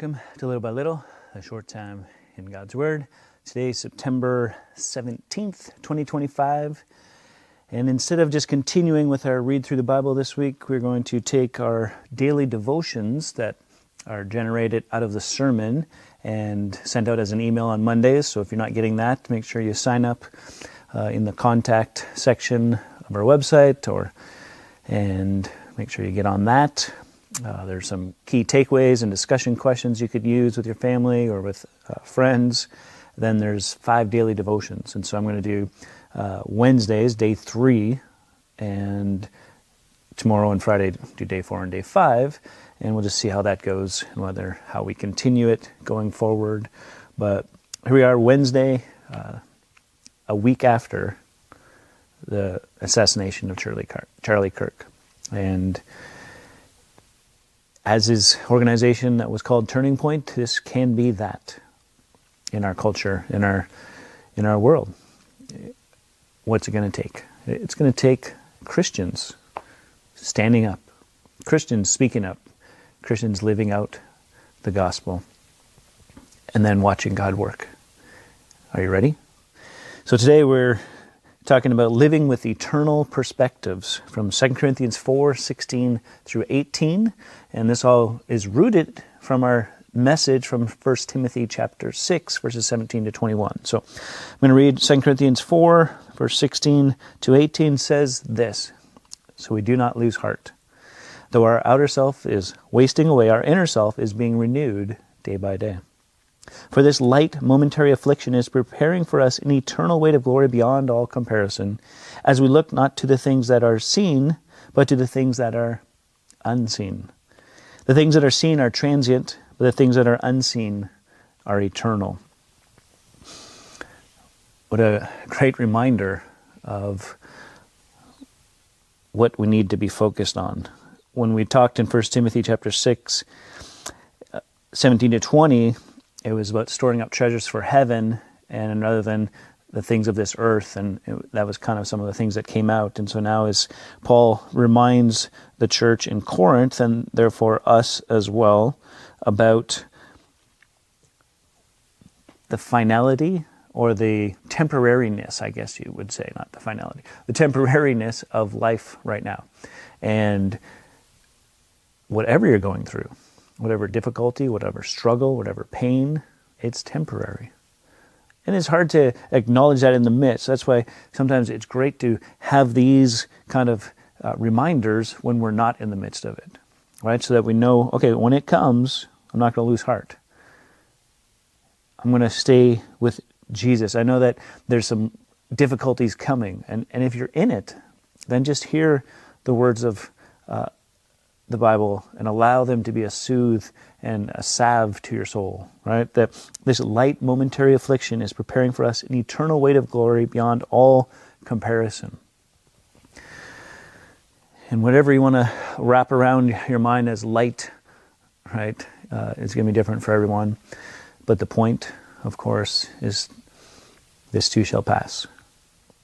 Welcome to Little by Little, a short time in God's Word. Today is September 17th, 2025. And instead of just continuing with our read through the Bible this week, we're going to take our daily devotions that are generated out of the sermon and sent out as an email on Mondays. So if you're not getting that, make sure you sign up in the contact section of our website and make sure you get on that. There's some key takeaways and discussion questions you could use with your family or with friends. Then there's 5 daily devotions. And so I'm going to do Wednesdays, day 3, and tomorrow and Friday do day 4 and day 5. And we'll just see how that goes and how we continue it going forward. But here we are, Wednesday, a week after the assassination of Charlie Kirk. And as his organization that was called Turning Point, this can be that in our culture, in our world. What's it going to take? It's going to take Christians standing up, Christians speaking up, Christians living out the gospel, and then watching God work. Are you ready? So today we're talking about living with eternal perspectives from 2 Corinthians 4:16 through 18. And this all is rooted from our message from 1 Timothy chapter 6, verses 17 to 21. So I'm going to read 2 Corinthians 4, verse 16 to 18 says this: "So we do not lose heart. Though our outer self is wasting away, our inner self is being renewed day by day. For this light momentary affliction is preparing for us an eternal weight of glory beyond all comparison, as we look not to the things that are seen, but to the things that are unseen. The things that are seen are transient, but the things that are unseen are eternal." What a great reminder of what we need to be focused on. When we talked in 1 Timothy chapter 6, 17 to 20, it was about storing up treasures for heaven and rather than the things of this earth. And that was kind of some of the things that came out. And so now as Paul reminds the church in Corinth, and therefore us as well, about the finality or the temporariness, I guess you would say, not the finality, the temporariness of life right now. And whatever you're going through, whatever difficulty, whatever struggle, whatever pain, it's temporary. And it's hard to acknowledge that in the midst. That's why sometimes it's great to have these kind of reminders when we're not in the midst of it, right? So that we know, okay, when it comes, I'm not going to lose heart. I'm going to stay with Jesus. I know that there's some difficulties coming. And if you're in it, then just hear the words of the Bible and allow them to be a soothe and a salve to your soul, right? That this light momentary affliction is preparing for us an eternal weight of glory beyond all comparison. And whatever you want to wrap around your mind as light, right, it's going to be different for everyone. But the point, of course, is this too shall pass.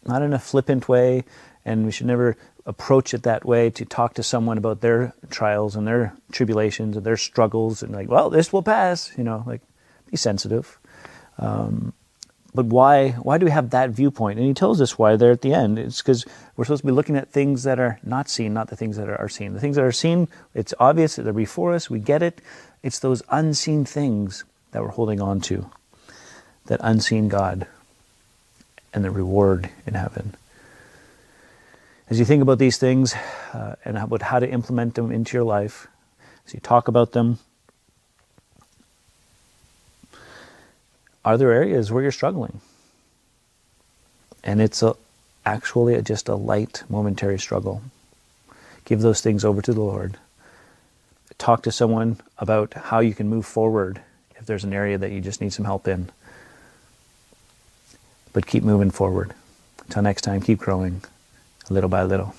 Not in a flippant way, and we should never approach it that way to talk to someone about their trials and their tribulations and their struggles and like, well, this will pass, like be sensitive. But why do we have that viewpoint? And he tells us why there at the end. It's because we're supposed to be looking at things that are not seen, not the things that are seen. The things that are seen, it's obvious that they're before us, we get it. It's those unseen things that we're holding on to, that unseen God and the reward in heaven. As you think about these things and about how to implement them into your life, as you talk about them, are there areas where you're struggling? And it's actually just a light, momentary struggle. Give those things over to the Lord. Talk to someone about how you can move forward if there's an area that you just need some help in. But keep moving forward. Until next time, keep growing. Little by little.